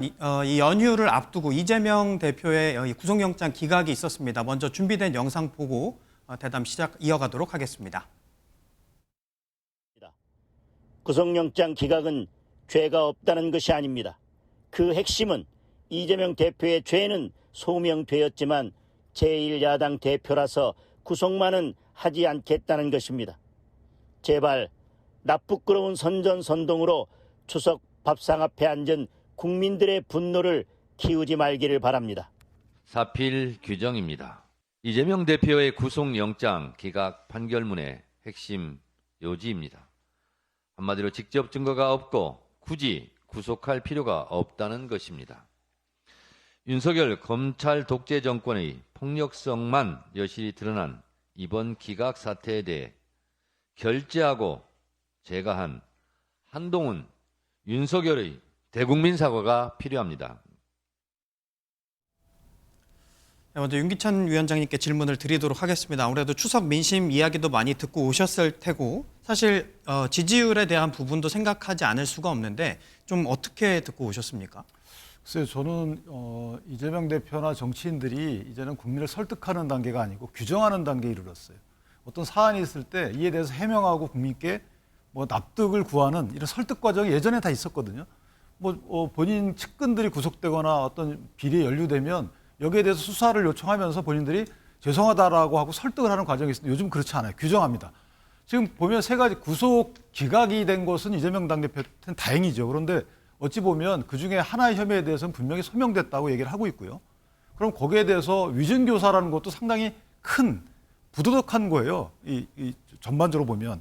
이 연휴를 앞두고 이재명 대표의 구속영장 기각이 있었습니다. 먼저 준비된 영상 보고 대담 이어가도록 하겠습니다. 구속영장 기각은 죄가 없다는 것이 아닙니다. 그 핵심은 이재명 대표의 죄는 소명되었지만 제1야당 대표라서 구속만은 하지 않겠다는 것입니다. 제발 나쁘끄러운 선전선동으로 추석 밥상 앞에 앉은 국민들의 분노를 키우지 말기를 바랍니다. 사필 규정입니다. 이재명 대표의 구속영장 기각 판결문의 핵심 요지입니다. 한마디로 직접 증거가 없고 굳이 구속할 필요가 없다는 것입니다. 윤석열 검찰 독재 정권의 폭력성만 여실히 드러난 이번 기각 사태에 대해 결재하고 제거한 한동훈, 윤석열의 대국민 사과가 필요합니다. 먼저 윤기찬 위원장님께 질문을 드리도록 하겠습니다. 아무래도 추석 민심 이야기도 많이 듣고 오셨을 테고 사실 지지율에 대한 부분도 생각하지 않을 수가 없는데 좀 어떻게 듣고 오셨습니까? 글쎄요, 저는 이재명 대표나 정치인들이 이제는 국민을 설득하는 단계가 아니고 규정하는 단계에 이르렀어요. 어떤 사안이 있을 때 이에 대해서 해명하고 국민께 납득을 구하는 이런 설득 과정이 예전에 다 있었거든요. 본인 측근들이 구속되거나 어떤 비리에 연루되면 여기에 대해서 수사를 요청하면서 본인들이 죄송하다라고 하고 설득을 하는 과정이 있습니다. 요즘 그렇지 않아요. 규정합니다. 지금 보면 세 가지 구속 기각이 된 것은 이재명 당대표한테는 다행이죠. 그런데 어찌 보면 그중에 하나의 혐의에 대해서는 분명히 소명됐다고 얘기를 하고 있고요. 그럼 거기에 대해서 위증교사라는 것도 상당히 큰 부도덕한 거예요. 이 전반적으로 보면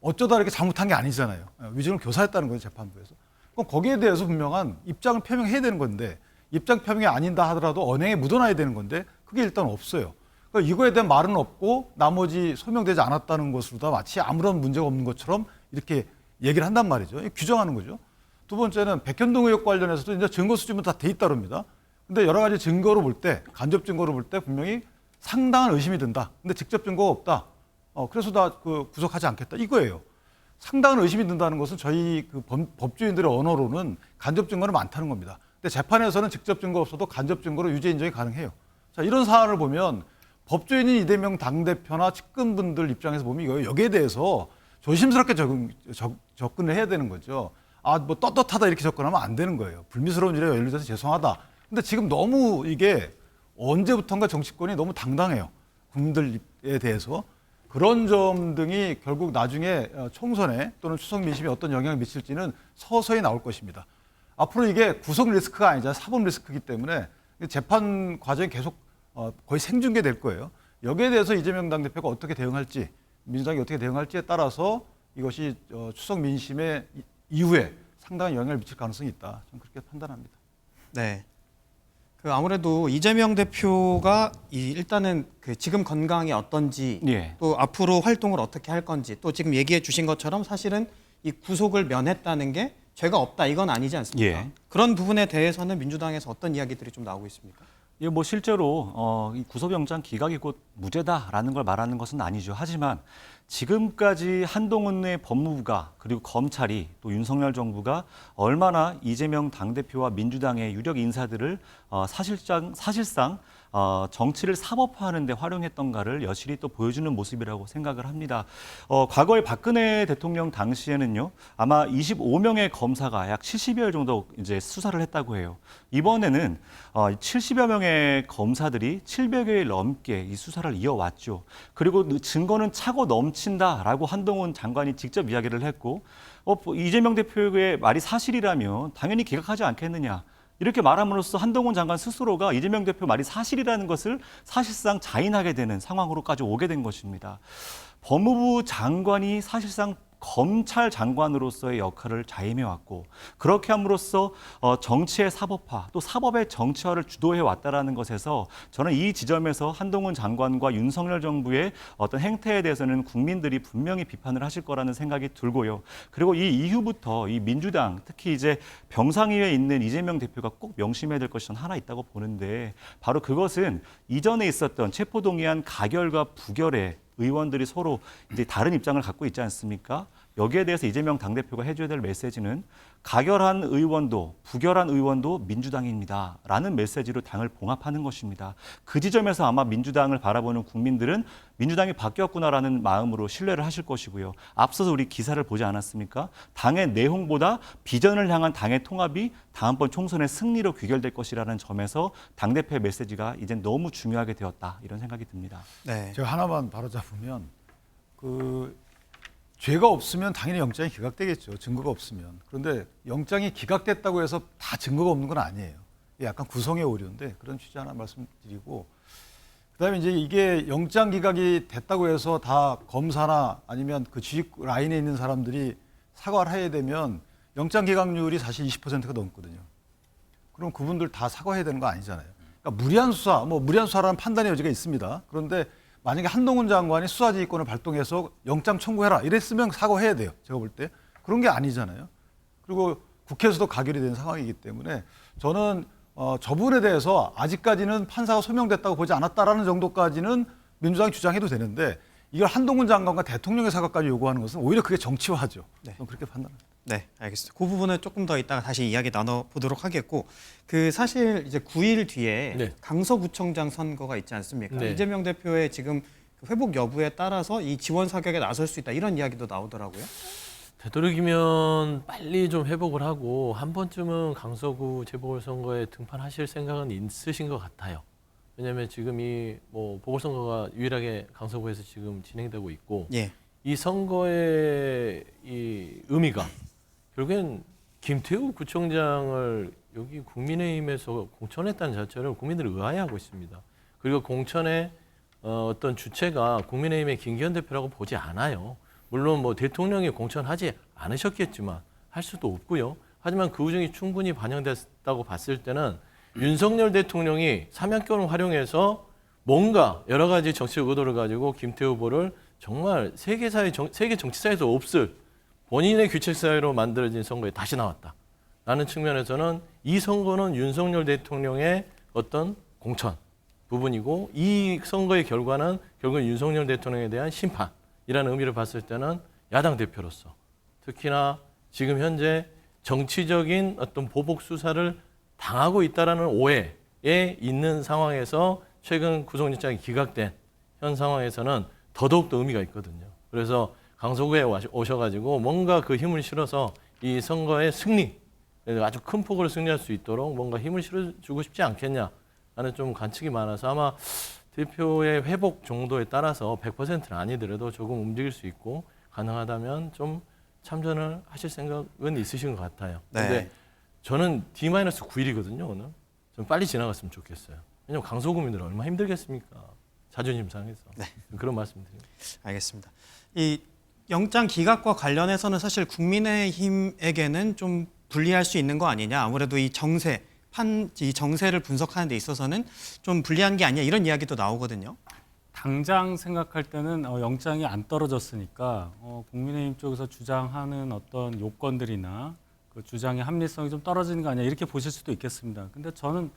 어쩌다 이렇게 잘못한 게 아니잖아요. 위증을 교사했다는 거예요, 재판부에서. 그럼 거기에 대해서 분명한 입장을 표명해야 되는 건데 입장 표명이 아닌다 하더라도 언행에 묻어놔야 되는 건데 그게 일단 없어요. 그러니까 이거에 대한 말은 없고 나머지 소명되지 않았다는 것으로 다 마치 아무런 문제가 없는 것처럼 이렇게 얘기를 한단 말이죠. 규정하는 거죠. 두 번째는 백현동 의혹 관련해서도 이제 증거 수집은 다 돼 있다 그럽니다. 근데 여러 가지 증거로 볼 때, 간접 증거로 볼 때 분명히 상당한 의심이 든다. 근데 직접 증거가 없다. 그래서 다 구속하지 않겠다. 이거예요. 상당한 의심이 든다는 것은 저희 법조인들의 언어로는 간접 증거는 많다는 겁니다. 근데 재판에서는 직접 증거 없어도 간접 증거로 유죄 인정이 가능해요. 자, 이런 사안을 보면 법조인인 이재명 당대표나 측근분들 입장에서 보면 여기에 대해서 조심스럽게 접근을 해야 되는 거죠. 떳떳하다 이렇게 접근하면 안 되는 거예요. 불미스러운 일에 연루돼서 죄송하다. 근데 지금 너무 이게 언제부턴가 정치권이 너무 당당해요. 국민들에 대해서. 그런 점 등이 결국 나중에 총선에 또는 추석 민심에 어떤 영향을 미칠지는 서서히 나올 것입니다. 앞으로 이게 구속 리스크가 아니잖아요. 사법 리스크이기 때문에 재판 과정이 계속 거의 생중계될 거예요. 여기에 대해서 이재명 당대표가 어떻게 대응할지, 민주당이 어떻게 대응할지에 따라서 이것이 추석 민심의 이후에 상당한 영향을 미칠 가능성이 있다. 저는 그렇게 판단합니다. 네. 아무래도 이재명 대표가 일단은 지금 건강이 어떤지 또 앞으로 활동을 어떻게 할 건지 또 지금 얘기해 주신 것처럼 사실은 이 구속을 면했다는 게 죄가 없다 이건 아니지 않습니까? 그런 부분에 대해서는 민주당에서 어떤 이야기들이 좀 나오고 있습니까? 실제로 이 구속영장 기각이 곧 무죄다라는 걸 말하는 것은 아니죠. 하지만 지금까지 한동훈의 법무부가 그리고 검찰이 또 윤석열 정부가 얼마나 이재명 당대표와 민주당의 유력 인사들을 사실상 정치를 사법화하는 데 활용했던가를 여실히 또 보여주는 모습이라고 생각을 합니다. 과거에 박근혜 대통령 당시에는요, 아마 25명의 검사가 약 70여일 정도 이제 수사를 했다고 해요. 이번에는 70여 명의 검사들이 700여일 넘게 이 수사를 이어왔죠. 그리고 증거는 차고 넘친다라고 한동훈 장관이 직접 이야기를 했고, 이재명 대표의 말이 사실이라면 당연히 기각하지 않겠느냐. 이렇게 말함으로써 한동훈 장관 스스로가 이재명 대표 말이 사실이라는 것을 사실상 자인하게 되는 상황으로까지 오게 된 것입니다. 법무부 장관이 사실상 검찰 장관으로서의 역할을 자임해왔고 그렇게 함으로써 정치의 사법화 또 사법의 정치화를 주도해 왔다라는 것에서 저는 이 지점에서 한동훈 장관과 윤석열 정부의 어떤 행태에 대해서는 국민들이 분명히 비판을 하실 거라는 생각이 들고요. 그리고 이 이후부터 이 민주당 특히 이제 병상위에 있는 이재명 대표가 꼭 명심해야 될 것이 하나 있다고 보는데 바로 그것은 이전에 있었던 체포동의안 가결과 부결에 의원들이 서로 이제 다른 입장을 갖고 있지 않습니까? 여기에 대해서 이재명 당대표가 해줘야 될 메시지는 가결한 의원도 부결한 의원도 민주당입니다라는 메시지로 당을 봉합하는 것입니다. 그 지점에서 아마 민주당을 바라보는 국민들은 민주당이 바뀌었구나라는 마음으로 신뢰를 하실 것이고요. 앞서서 우리 기사를 보지 않았습니까? 당의 내용보다 비전을 향한 당의 통합이 다음번 총선의 승리로 귀결될 것이라는 점에서 당대표의 메시지가 이제 너무 중요하게 되었다 이런 생각이 듭니다. 네. 제가 하나만 바로잡으면 죄가 없으면 당연히 영장이 기각되겠죠. 증거가 없으면. 그런데 영장이 기각됐다고 해서 다 증거가 없는 건 아니에요. 이게 약간 구성의 오류인데 그런 취지 하나 말씀드리고 그다음에 이제 이게 영장 기각이 됐다고 해서 다 검사나 아니면 그 지휘 라인에 있는 사람들이 사과를 해야 되면 영장 기각률이 사실 20%가 넘거든요. 그럼 그분들 다 사과해야 되는 거 아니잖아요. 그러니까 무리한 수사, 무리한 수사라는 판단의 여지가 있습니다. 그런데 만약에 한동훈 장관이 수사지휘권을 발동해서 영장 청구해라 이랬으면 사과해야 돼요. 제가 볼 때. 그런 게 아니잖아요. 그리고 국회에서도 가결이 된 상황이기 때문에 저는 저 부분에 대해서 아직까지는 판사가 소명됐다고 보지 않았다라는 정도까지는 민주당이 주장해도 되는데 이걸 한동훈 장관과 대통령의 사과까지 요구하는 것은 오히려 그게 정치화하죠. 네. 저는 그렇게 판단합니다. 네, 알겠습니다. 그 부분은 조금 더 이따가 다시 이야기 나눠보도록 하겠고, 사실 이제 9일 뒤에 네. 강서구청장 선거가 있지 않습니까? 네. 이재명 대표의 지금 회복 여부에 따라서 이 지원 사격에 나설 수 있다 이런 이야기도 나오더라고요. 되도록이면 빨리 좀 회복을 하고 한 번쯤은 강서구 재보궐선거에 등판하실 생각은 있으신 것 같아요. 왜냐하면 지금 이 보궐선거가 유일하게 강서구에서 지금 진행되고 있고 예. 이 선거의 이 의미가 결국엔 김태우 구청장을 여기 국민의힘에서 공천했다는 자체를 국민들이 의아해하고 있습니다. 그리고 공천의 어떤 주체가 국민의힘의 김기현 대표라고 보지 않아요. 물론 대통령이 공천하지 않으셨겠지만 할 수도 없고요. 하지만 그 우정이 충분히 반영됐다고 봤을 때는 윤석열 대통령이 사면권을 활용해서 뭔가 여러 가지 정치적 의도를 가지고 김태우 후보를 정말 세계 정치사에서 없을 본인의 규칙사회로 만들어진 선거에 다시 나왔다라는 측면에서는 이 선거는 윤석열 대통령의 어떤 공천 부분이고 이 선거의 결과는 결국 윤석열 대통령에 대한 심판이라는 의미를 봤을 때는 야당 대표로서 특히나 지금 현재 정치적인 어떤 보복 수사를 당하고 있다라는 오해에 있는 상황에서 최근 구속영장이 기각된 현 상황에서는 더더욱 더 의미가 있거든요. 그래서 강서구에 오셔가지고 뭔가 그 힘을 실어서 이 선거의 승리, 아주 큰 폭으로 승리할 수 있도록 뭔가 힘을 실어주고 싶지 않겠냐라는 좀 관측이 많아서 아마 대표의 회복 정도에 따라서 100%는 아니더라도 조금 움직일 수 있고 가능하다면 좀 참전을 하실 생각은 있으신 것 같아요. 그런데 네. 저는 D-9일이거든요, 오늘. 좀 빨리 지나갔으면 좋겠어요. 왜냐면 강서구민들 얼마나 힘들겠습니까? 자존심 상해서. 네. 그런 말씀드립니다. 알겠습니다. 이 영장 기각과 관련해서는 사실 국민의힘에게는 좀 불리할 수 있는 거 아니냐. 아무래도 이 정세를 분석하는 데 있어서는 좀 불리한 게 아니냐 이런 이야기도 나오거든요. 당장 생각할 때는 영장이 안 떨어졌으니까 국민의힘 쪽에서 주장하는 어떤 요건들이나 그 주장의 합리성이 좀 떨어지는 거 아니냐 이렇게 보실 수도 있겠습니다. 근데 저는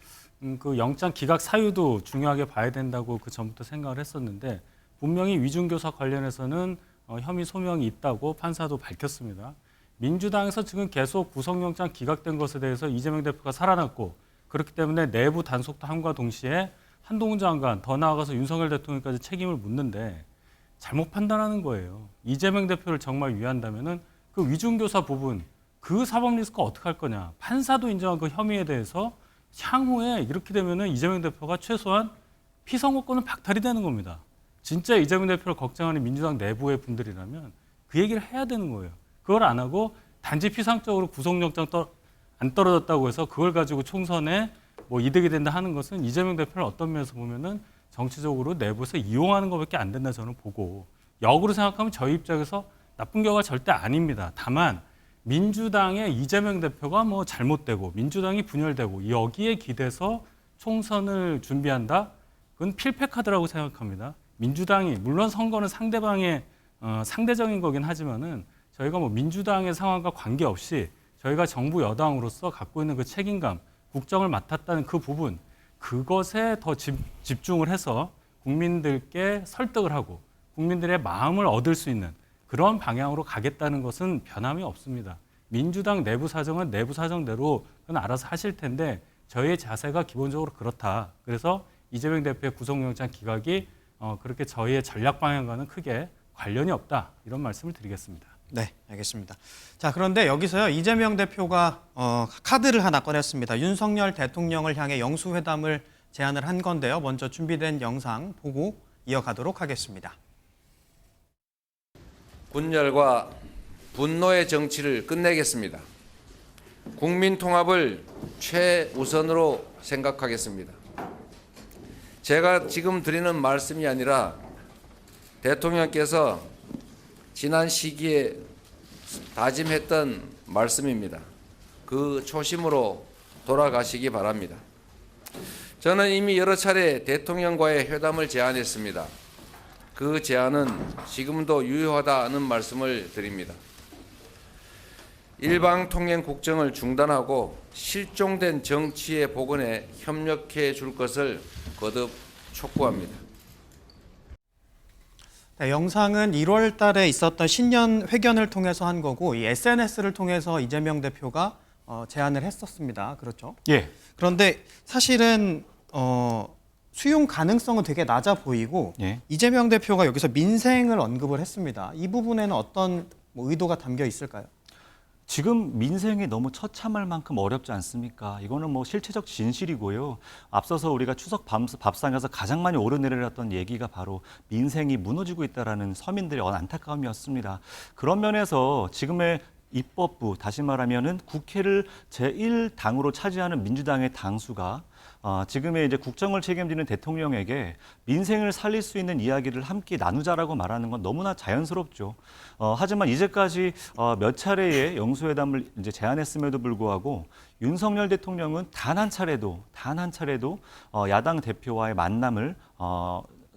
그 영장 기각 사유도 중요하게 봐야 된다고 그 전부터 생각을 했었는데 분명히 위중교사 관련해서는 혐의 소명이 있다고 판사도 밝혔습니다. 민주당에서 지금 계속 구속영장 기각된 것에 대해서 이재명 대표가 살아났고 그렇기 때문에 내부 단속도 함과 동시에 한동훈 장관 더 나아가서 윤석열 대통령까지 책임을 묻는데 잘못 판단하는 거예요. 이재명 대표를 정말 위한다면은 그 위중교사 부분 그 사법 리스크가 어떻게 할 거냐. 판사도 인정한 그 혐의에 대해서 향후에 이렇게 되면은 이재명 대표가 최소한 피선거권은 박탈이 되는 겁니다. 진짜 이재명 대표를 걱정하는 민주당 내부의 분들이라면 그 얘기를 해야 되는 거예요. 그걸 안 하고 단지 피상적으로 구속영장 안 떨어졌다고 해서 그걸 가지고 총선에 이득이 된다 하는 것은 이재명 대표를 어떤 면에서 보면은 정치적으로 내부에서 이용하는 것밖에 안 된다 저는 보고 역으로 생각하면 저희 입장에서 나쁜 결과가 절대 아닙니다. 다만 민주당의 이재명 대표가 잘못되고 민주당이 분열되고 여기에 기대서 총선을 준비한다? 그건 필패카드라고 생각합니다. 민주당이 물론 선거는 상대방의 상대적인 거긴 하지만은 저희가 민주당의 상황과 관계없이 저희가 정부 여당으로서 갖고 있는 그 책임감, 국정을 맡았다는 그 부분, 그것에 더 집중을 해서 국민들께 설득을 하고 국민들의 마음을 얻을 수 있는 그런 방향으로 가겠다는 것은 변함이 없습니다. 민주당 내부 사정은 내부 사정대로 그건 알아서 하실 텐데 저희의 자세가 기본적으로 그렇다. 그래서 이재명 대표의 구속영장 기각이 그렇게 저희의 전략 방향과는 크게 관련이 없다. 이런 말씀을 드리겠습니다. 네, 알겠습니다. 자, 그런데 여기서요, 이재명 대표가 카드를 하나 꺼냈습니다. 윤석열 대통령을 향해 영수회담을 제안을 한 건데요. 먼저 준비된 영상 보고 이어가도록 하겠습니다. 분열과 분노의 정치를 끝내겠습니다. 국민 통합을 최우선으로 생각하겠습니다. 제가 지금 드리는 말씀이 아니라 대통령께서 지난 시기에 다짐했던 말씀입니다. 그 초심으로 돌아가시기 바랍니다. 저는 이미 여러 차례 대통령과의 회담을 제안했습니다. 그 제안은 지금도 유효하다는 말씀을 드립니다. 일방통행 국정을 중단하고 실종된 정치의 복원에 협력해 줄 것을 거듭 촉구합니다. 네, 영상은 1월 달에 있었던 신년 회견을 통해서 한 거고 이 SNS를 통해서 이재명 대표가 제안을 했었습니다. 그렇죠? 예. 그런데 사실은 수용 가능성은 되게 낮아 보이고 예. 이재명 대표가 여기서 민생을 언급을 했습니다. 이 부분에는 어떤 의도가 담겨 있을까요? 지금 민생이 너무 처참할 만큼 어렵지 않습니까? 이거는 뭐 실체적 진실이고요. 앞서서 우리가 추석 밥상에서 가장 많이 오르내렸던 얘기가 바로 민생이 무너지고 있다라는 서민들의 안타까움이었습니다. 그런 면에서 지금의 입법부, 다시 말하면은 국회를 제1당으로 차지하는 민주당의 당수가 지금의 이제 국정을 책임지는 대통령에게 민생을 살릴 수 있는 이야기를 함께 나누자라고 말하는 건 너무나 자연스럽죠. 하지만 이제까지 몇 차례의 영수회담을 이제 제안했음에도 불구하고 윤석열 대통령은 단 한 차례도 야당 대표와의 만남을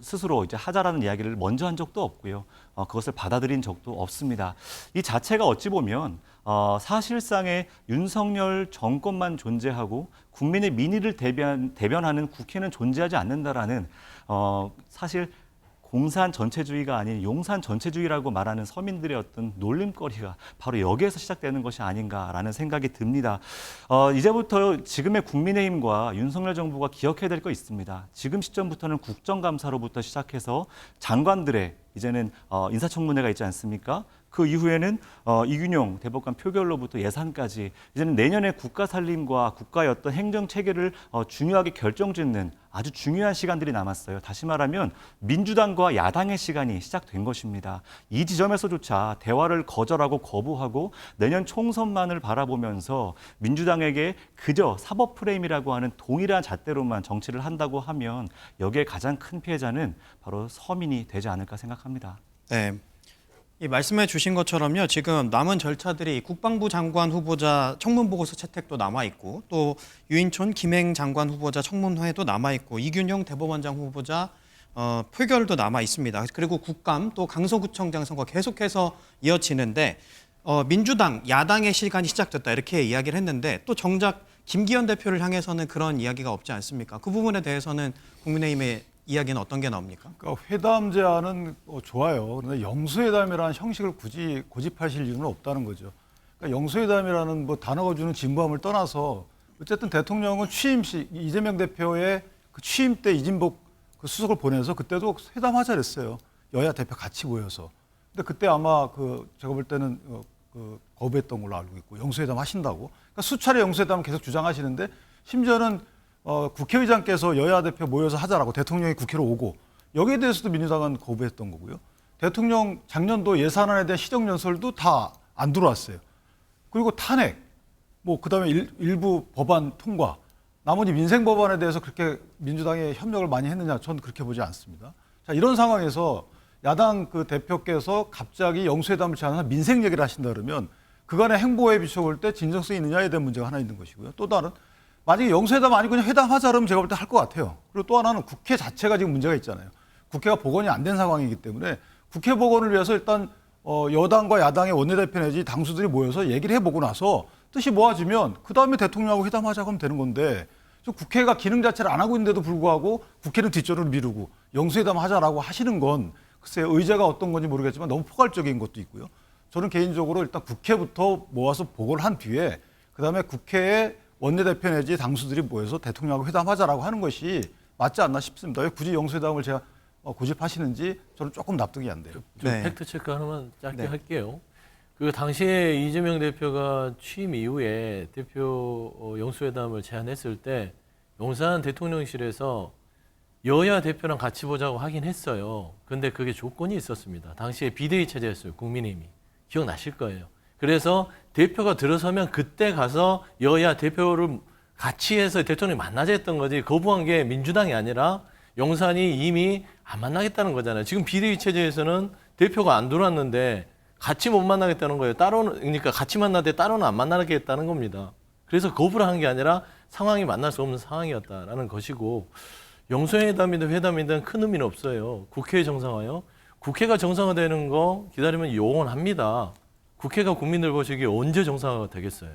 스스로 이제 하자라는 이야기를 먼저 한 적도 없고요. 그것을 받아들인 적도 없습니다. 이 자체가 어찌 보면 사실상의 윤석열 정권만 존재하고 국민의 민의를 대변하는 국회는 존재하지 않는다라는 사실 공산 전체주의가 아닌 용산 전체주의라고 말하는 서민들의 어떤 놀림거리가 바로 여기에서 시작되는 것이 아닌가라는 생각이 듭니다. 이제부터 지금의 국민의힘과 윤석열 정부가 기억해야 될 거 있습니다. 지금 시점부터는 국정감사로부터 시작해서 장관들의 이제는 인사청문회가 있지 않습니까? 그 이후에는 이균용 대법관 표결로부터 예산까지 이제는 내년에 국가 살림과 국가의 어떤 행정 체계를 중요하게 결정짓는 아주 중요한 시간들이 남았어요. 다시 말하면 민주당과 야당의 시간이 시작된 것입니다. 이 지점에서조차 대화를 거절하고 거부하고 내년 총선만을 바라보면서 민주당에게 그저 사법 프레임이라고 하는 동일한 잣대로만 정치를 한다고 하면 여기에 가장 큰 피해자는 바로 서민이 되지 않을까 생각합니다. 네. 이 말씀해 주신 것처럼요. 지금 남은 절차들이 국방부 장관 후보자 청문보고서 채택도 남아있고 또 유인촌 김행 장관 후보자 청문회도 남아있고 이균용 대법원장 후보자 표결도 남아있습니다. 그리고 국감 또 강서구청장 선거 계속해서 이어지는데 민주당, 야당의 시간이 시작됐다 이렇게 이야기를 했는데 또 정작 김기현 대표를 향해서는 그런 이야기가 없지 않습니까? 그 부분에 대해서는 국민의힘의 이야기는 어떤 게 나옵니까? 그러니까 회담 제안은 좋아요. 그런데 영수회담이라는 형식을 굳이 고집하실 이유는 없다는 거죠. 그러니까 영수회담이라는 단어가 주는 진부함을 떠나서 어쨌든 대통령은 취임식 이재명 대표의 그 취임 때 이진복 그 수석을 보내서 그때도 회담하자 그랬어요. 여야 대표 같이 모여서. 근데 그때 아마 제가 볼 때는 거부했던 걸로 알고 있고 영수회담 하신다고. 그러니까 수차례 영수회담을 계속 주장하시는데 심지어는 국회의장께서 여야 대표 모여서 하자라고 대통령이 국회로 오고 여기에 대해서도 민주당은 거부했던 거고요. 대통령 작년도 예산안에 대한 시정연설도 다 안 들어왔어요. 그리고 탄핵, 그다음에 일부 법안 통과, 나머지 민생 법안에 대해서 그렇게 민주당이 협력을 많이 했느냐? 전 그렇게 보지 않습니다. 자, 이런 상황에서 야당 대표께서 갑자기 영수회담을 제안해서 민생 얘기를 하신다 그러면 그간의 행보에 비춰볼 때 진정성이 있느냐에 대한 문제가 하나 있는 것이고요. 또 다른 만약에 영수회담 아니고 그냥 회담하자 그러면 제가 볼 때 할 것 같아요. 그리고 또 하나는 국회 자체가 지금 문제가 있잖아요. 국회가 복원이 안 된 상황이기 때문에 국회 복원을 위해서 일단 여당과 야당의 원내대표 내지 당수들이 모여서 얘기를 해보고 나서 뜻이 모아지면 그다음에 대통령하고 회담하자고 하면 되는 건데 국회가 기능 자체를 안 하고 있는데도 불구하고 국회는 뒷전으로 미루고 영수회담 하자라고 하시는 건 글쎄요, 의제가 어떤 건지 모르겠지만 너무 포괄적인 것도 있고요. 저는 개인적으로 일단 국회부터 모아서 보고를 한 뒤에 그다음에 국회에 원내대표 내지 당수들이 모여서 대통령하고 회담하자라고 하는 것이 맞지 않나 싶습니다. 왜 굳이 영수회담을 제가 고집하시는지 저는 조금 납득이 안 돼요. 좀 네. 팩트 체크 하나만 짧게 네. 할게요. 그 당시에 이재명 대표가 취임 이후에 대표 영수회담을 제안했을 때 용산 대통령실에서 여야 대표랑 같이 보자고 하긴 했어요. 근데 그게 조건이 있었습니다. 당시에 비대위 체제였어요. 국민의힘이. 기억나실 거예요. 그래서 대표가 들어서면 그때 가서 여야 대표를 같이 해서 대통령이 만나자 했던 거지 거부한 게 민주당이 아니라 용산이 이미 안 만나겠다는 거잖아요. 지금 비대위 체제에서는 대표가 안 들어왔는데 같이 못 만나겠다는 거예요. 따로는 그러니까 같이 만나되 따로는 안 만나겠다는 겁니다. 그래서 거부를 한 게 아니라 상황이 만날 수 없는 상황이었다라는 것이고 영수회담이든 회담이든 큰 의미는 없어요. 국회 정상화요. 국회가 정상화되는 거 기다리면 영원합니다. 국회가 국민들 보시기에 언제 정상화가 되겠어요?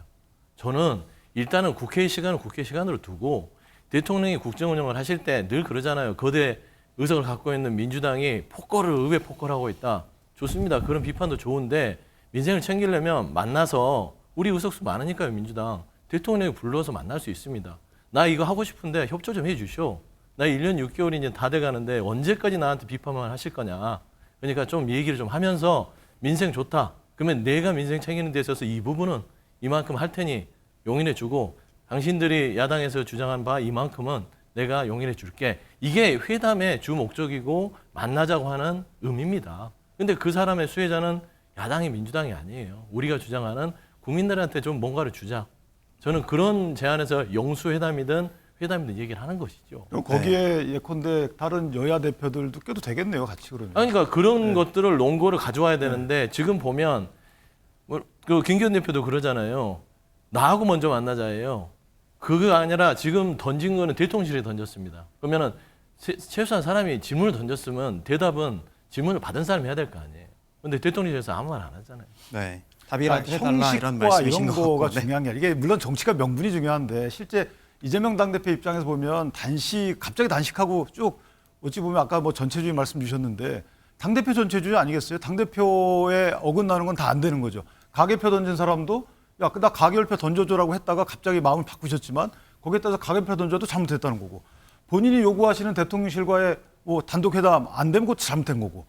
저는 일단은 국회의 시간을 국회 시간으로 두고 대통령이 국정 운영을 하실 때 늘 그러잖아요. 거대 의석을 갖고 있는 민주당이 의회 폭거하고 있다. 좋습니다. 그런 비판도 좋은데 민생을 챙기려면 만나서 우리 의석수 많으니까요. 민주당. 대통령이 불러서 만날 수 있습니다. 나 이거 하고 싶은데 협조 좀 해주시오. 나 1년 6개월이 이제 다 돼가는데 언제까지 나한테 비판만 하실 거냐. 그러니까 좀 얘기를 좀 하면서 민생 좋다. 그러면 내가 민생 챙기는 데 있어서 이 부분은 이만큼 할 테니 용인해 주고 당신들이 야당에서 주장한 바 이만큼은 내가 용인해 줄게. 이게 회담의 주 목적이고 만나자고 하는 의미입니다. 근데 그 사람의 수혜자는 야당이 민주당이 아니에요. 우리가 주장하는 국민들한테 좀 뭔가를 주자. 저는 그런 제안에서 영수회담이든 회담이든 얘기를 하는 것이죠. 그럼 거기에 예컨대 다른 여야 대표들도 껴도 되겠네요, 같이 그러면. 그러니까 그런 것들을 논거를 가져와야 되는데 지금 보면 그 김기현 대표도 그러잖아요. 나하고 먼저 만나자예요. 그거 아니라 지금 던진 거는 대통령실에 던졌습니다. 그러면은 최소한 사람이 질문을 던졌으면 대답은 질문을 받은 사람이 해야 될 거 아니에요. 근데 대통령실에서 아무 말 안 하잖아요. 네. 답이라도 해달라 이런 말씀이신 이런 것 거가 같고. 네. 중요한 게 아니라 이게 물론 정치가 명분이 중요한데 실제 이재명 당대표 입장에서 보면 갑자기 단식하고 쭉 어찌 보면 아까 뭐 전체주의 말씀 주셨는데 당대표 전체주의 아니겠어요? 당대표에 어긋나는 건 다 안 되는 거죠. 가계표 던진 사람도 야, 나 가계열표 던져줘라고 했다가 갑자기 마음을 바꾸셨지만 거기에 따라서 가계표 던져도 잘못했다는 거고 본인이 요구하시는 대통령실과의 뭐 단독회담 안 되면 그것도 잘못된 거고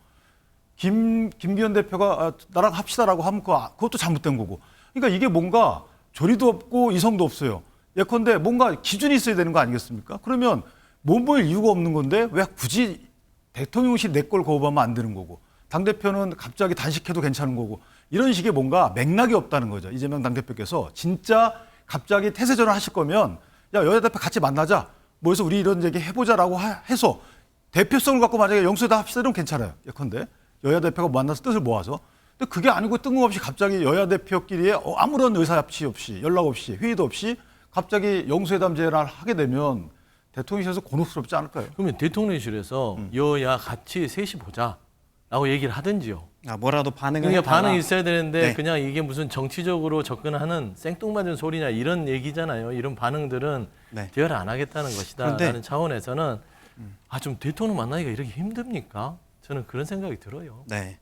김기현 대표가 나랑 합시다라고 하면 그것도 잘못된 거고 그러니까 이게 뭔가 조리도 없고 이성도 없어요. 예컨대 뭔가 기준이 있어야 되는 거 아니겠습니까? 그러면 모일 이유가 없는 건데 왜 굳이 대통령실 내 걸 거부하면 안 되는 거고 당대표는 갑자기 단식해도 괜찮은 거고 이런 식의 뭔가 맥락이 없다는 거죠. 이재명 당대표께서 진짜 갑자기 태세전을 하실 거면 야 여야 대표 같이 만나자 모여서 우리 이런 얘기 해보자라고 해서 대표성을 갖고 만약에 영수회담 합시다 이러면 괜찮아요. 예컨대 여야 대표가 만나서 뜻을 모아서 근데 그게 아니고 뜬금없이 갑자기 여야 대표끼리의 아무런 의사합치 없이 연락 없이 회의도 없이 갑자기 영수회담 제안을 하게 되면 대통령실에서 곤혹스럽지 않을까요? 그러면 대통령실에서 여야 같이 셋이 보자라고 얘기를 하든지요. 뭐라도 반응을 그러니까 해달라. 반응이 있어야 되는데 네. 그냥 이게 무슨 정치적으로 접근하는 생뚱맞은 소리냐 이런 얘기잖아요. 이런 반응들은 네. 대화를 안 하겠다는 것이다라는 그런데 차원에서는 좀 대통령 만나기가 이렇게 힘듭니까? 저는 그런 생각이 들어요. 네.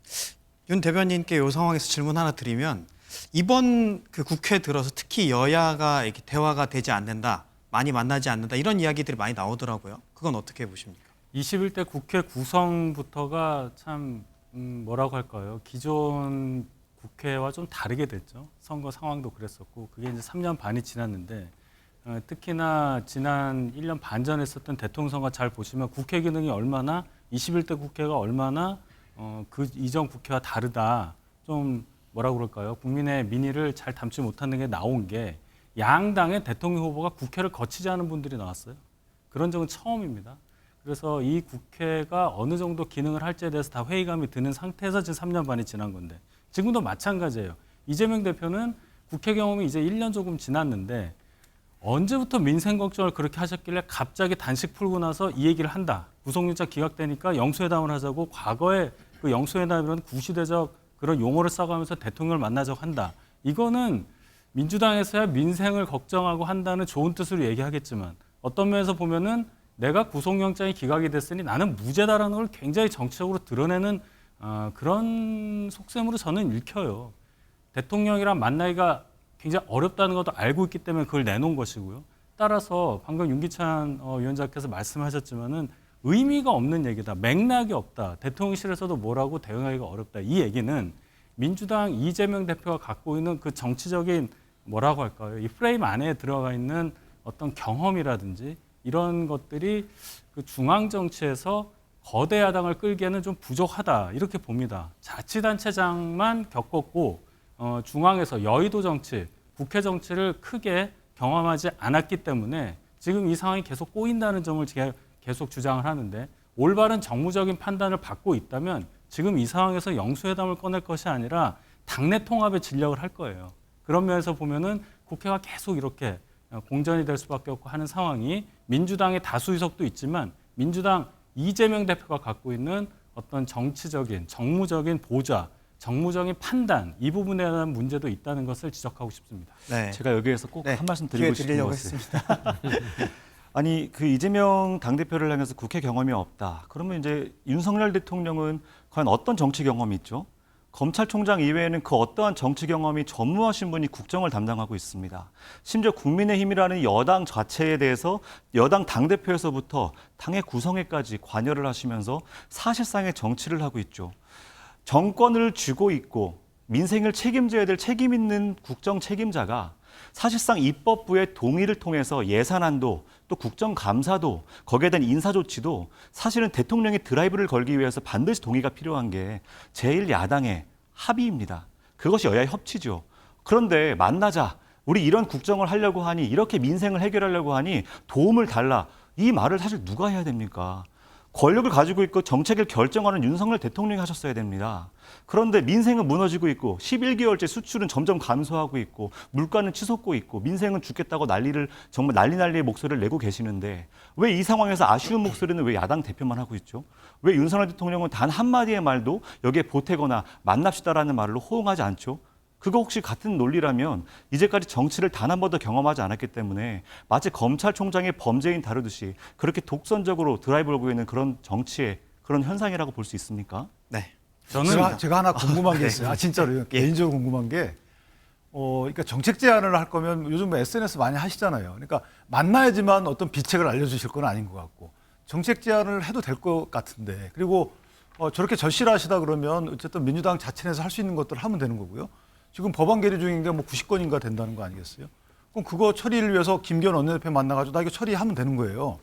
윤 대변인께 이 상황에서 질문 하나 드리면 이번 그 국회 들어서 특히 여야가 이렇게 대화가 되지 않는다, 많이 만나지 않는다 이런 이야기들이 많이 나오더라고요. 그건 어떻게 보십니까? 21대 국회 구성부터가 참 뭐라고 할까요? 기존 국회와 좀 다르게 됐죠. 선거 상황도 그랬었고 그게 이제 3년 반이 지났는데 특히나 지난 1년 반 전에 있었던 대통령 선거 잘 보시면 국회 기능이 얼마나 21대 국회가 얼마나 그 이전 국회와 다르다. 좀 뭐라고 그럴까요? 국민의 민의를 잘 담지 못하는 게 나온 게 양당의 대통령 후보가 국회를 거치지 않은 분들이 나왔어요. 그런 적은 처음입니다. 그래서 이 국회가 어느 정도 기능을 할지에 대해서 다 회의감이 드는 상태에서 지금 3년 반이 지난 건데 지금도 마찬가지예요. 이재명 대표는 국회 경험이 이제 1년 조금 지났는데 언제부터 민생 걱정을 그렇게 하셨길래 갑자기 단식 풀고 나서 이 얘기를 한다. 구속영장 기각되니까 영수회담을 하자고 과거에 그 영수회담이라는 구시대적 그런 용어를 써가면서 대통령을 만나자고 한다. 이거는 민주당에서야 민생을 걱정하고 한다는 좋은 뜻으로 얘기하겠지만 어떤 면에서 보면은 내가 구속영장이 기각이 됐으니 나는 무죄다라는 걸 굉장히 정치적으로 드러내는 그런 속셈으로 저는 읽혀요. 대통령이랑 만나기가 굉장히 어렵다는 것도 알고 있기 때문에 그걸 내놓은 것이고요. 따라서 방금 윤기찬 위원장께서 말씀하셨지만은 의미가 없는 얘기다. 맥락이 없다. 대통령실에서도 뭐라고 대응하기가 어렵다. 이 얘기는 민주당 이재명 대표가 갖고 있는 그 정치적인 뭐라고 할까요? 이 프레임 안에 들어가 있는 어떤 경험이라든지 이런 것들이 그 중앙 정치에서 거대 야당을 끌기에는 좀 부족하다. 이렇게 봅니다. 자치단체장만 겪었고 중앙에서 여의도 정치, 국회 정치를 크게 경험하지 않았기 때문에 지금 이 상황이 계속 꼬인다는 점을 제가 계속 주장을 하는데 올바른 정무적인 판단을 받고 있다면 지금 이 상황에서 영수회담을 꺼낼 것이 아니라 당내 통합에 진력을 할 거예요. 그런 면에서 보면은 국회가 계속 이렇게 공전이 될 수밖에 없고 하는 상황이 민주당의 다수 의석도 있지만 민주당 이재명 대표가 갖고 있는 어떤 정치적인, 정무적인 보좌, 정무적인 판단 이 부분에 대한 문제도 있다는 것을 지적하고 싶습니다. 네. 제가 여기에서 꼭 한 말씀 드리고 싶은 드리려고 것은 했습니다. 아니 그 이재명 당대표를 향해서 국회 경험이 없다. 그러면 이제 윤석열 대통령은 과연 어떤 정치 경험이 있죠? 검찰총장 이외에는 그 어떠한 정치 경험이 전무하신 분이 국정을 담당하고 있습니다. 심지어 국민의힘이라는 여당 자체에 대해서 여당 당대표에서부터 당의 구성에까지 관여를 하시면서 사실상의 정치를 하고 있죠. 정권을 쥐고 있고 민생을 책임져야 될 책임 있는 국정 책임자가 사실상 입법부의 동의를 통해서 예산안도 또 국정감사도 거기에 대한 인사조치도 사실은 대통령이 드라이브를 걸기 위해서 반드시 동의가 필요한 게 제1야당의 합의입니다. 그것이 여야의 협치죠. 그런데 만나자 우리 이런 국정을 하려고 하니 이렇게 민생을 해결하려고 하니 도움을 달라 이 말을 사실 누가 해야 됩니까? 권력을 가지고 있고 정책을 결정하는 윤석열 대통령이 하셨어야 됩니다. 그런데 민생은 무너지고 있고 11개월째 수출은 점점 감소하고 있고 물가는 치솟고 있고 민생은 죽겠다고 정말 난리의 목소리를 내고 계시는데 왜 이 상황에서 아쉬운 목소리는 왜 야당 대표만 하고 있죠? 왜 윤석열 대통령은 단 한마디의 말도 여기에 보태거나 만납시다라는 말로 호응하지 않죠? 그거 혹시 같은 논리라면 이제까지 정치를 단 한 번도 경험하지 않았기 때문에 마치 검찰총장의 범죄인 다루듯이 그렇게 독선적으로 드라이브를 걸고 있는 그런 정치의 그런 현상이라고 볼 수 있습니까? 네. 제가 하나 궁금한 게 있어요. 진짜로요. 개인적으로 궁금한 게 그러니까 정책 제안을 할 거면 요즘 SNS 많이 하시잖아요. 그러니까 만나야지만 어떤 비책을 알려주실 건 아닌 것 같고 정책 제안을 해도 될 것 같은데 그리고 저렇게 절실하시다 그러면 어쨌든 민주당 자체 내에서 할 수 있는 것들을 하면 되는 거고요. 지금 법안 계류 중인 게 뭐 90건인가 된다는 거 아니겠어요? 그럼 그거 처리를 위해서 김기현 원내대표 만나가지고 나 이거 처리하면 되는 거예요.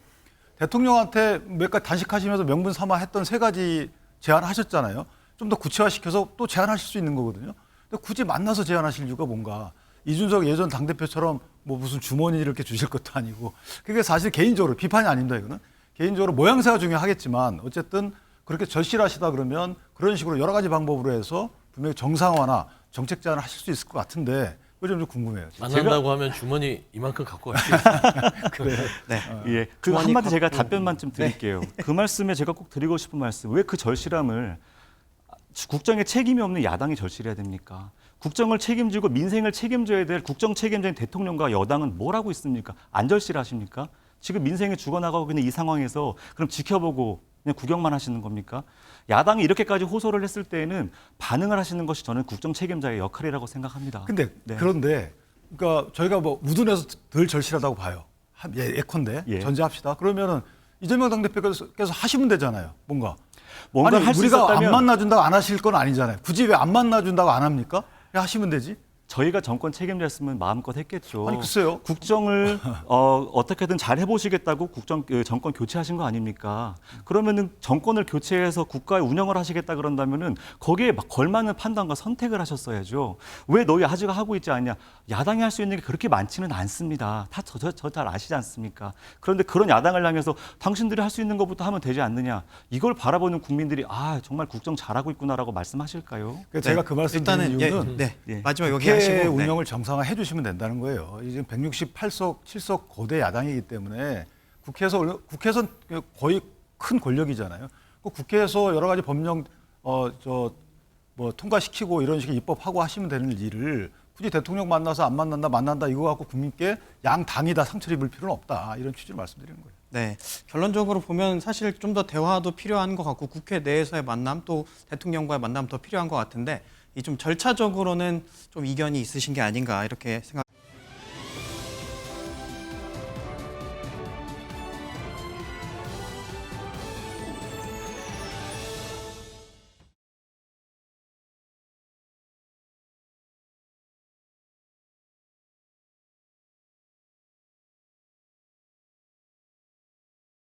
대통령한테 몇 가지 단식하시면서 명분 삼아 했던 3가지 제안하셨잖아요. 좀 더 구체화시켜서 또 제안하실 수 있는 거거든요. 근데 굳이 만나서 제안하실 이유가 뭔가 이준석 예전 당대표처럼 뭐 무슨 주머니 이렇게 주실 것도 아니고 그게 사실 개인적으로 비판이 아닙니다. 이거는 개인적으로 모양새가 중요하겠지만 어쨌든 그렇게 절실하시다 그러면 그런 식으로 여러 가지 방법으로 해서 분명히 정상화나 정책 제안을 하실 수 있을 것 같은데 그거 좀 궁금해요. 만난다고 하면 주머니 이만큼 갖고 갈 수 있어요. 그래요. 네. 예, 그 한마디 제가 답변만 좀 드릴게요. 그 말씀에 제가 꼭 드리고 싶은 말씀. 왜 그 절실함을 국정에 책임이 없는 야당이 절실해야 됩니까? 국정을 책임지고 민생을 책임져야 될 국정 책임자인 대통령과 여당은 뭘 하고 있습니까? 안 절실하십니까? 지금 민생이 죽어나가고 있는 이 상황에서 그럼 지켜보고 그냥 구경만 하시는 겁니까? 야당이 이렇게까지 호소를 했을 때에는 반응을 하시는 것이 저는 국정 책임자의 역할이라고 생각합니다. 근데 네. 그런데 그러니까 저희가 뭐 우둔해서 덜 절실하다고 봐요. 예컨대 전제합시다. 그러면은 이재명 당대표께서 하시면 되잖아요. 뭔가를 할 수 우리가 있었다면 안 만나준다고 안 하실 건 아니잖아요. 굳이 왜 안 만나준다고 안 합니까? 그냥 하시면 되지. 저희가 정권 책임졌으면 마음껏 했겠죠. 아니 글쎄요. 국정을 어떻게든 잘 해보시겠다고 정권 교체하신 거 아닙니까? 그러면은 정권을 교체해서 국가의 운영을 하시겠다 그런다면은 거기에 막 걸맞는 판단과 선택을 하셨어야죠. 왜 너희 아직 하고 있지 않냐? 야당이 할 수 있는 게 그렇게 많지는 않습니다. 다 저 잘 아시지 않습니까? 그런데 그런 야당을 향해서 당신들이 할 수 있는 것부터 하면 되지 않느냐? 이걸 바라보는 국민들이 정말 국정 잘하고 있구나라고 말씀하실까요? 제가 그 말씀 드린 이유는 마지막 여기 국회 하시고 운영을 정상화해 주시면 된다는 거예요. 지금 168석, 7석 거대 야당이기 때문에 국회에서는 거의 큰 권력이잖아요. 그 국회에서 여러 가지 법령 통과시키고 이런 식의 입법하고 하시면 되는 일을 굳이 대통령 만나서 안 만난다, 만난다 이거 갖고 국민께 양 당이 다 상처를 입을 필요는 없다. 이런 취지를 말씀드리는 거예요. 네, 결론적으로 보면 사실 좀 더 대화도 필요한 것 같고 국회 내에서의 만남 또 대통령과의 만남 더 필요한 것 같은데 이 좀 절차적으로는 좀 이견이 있으신 게 아닌가 이렇게 생각.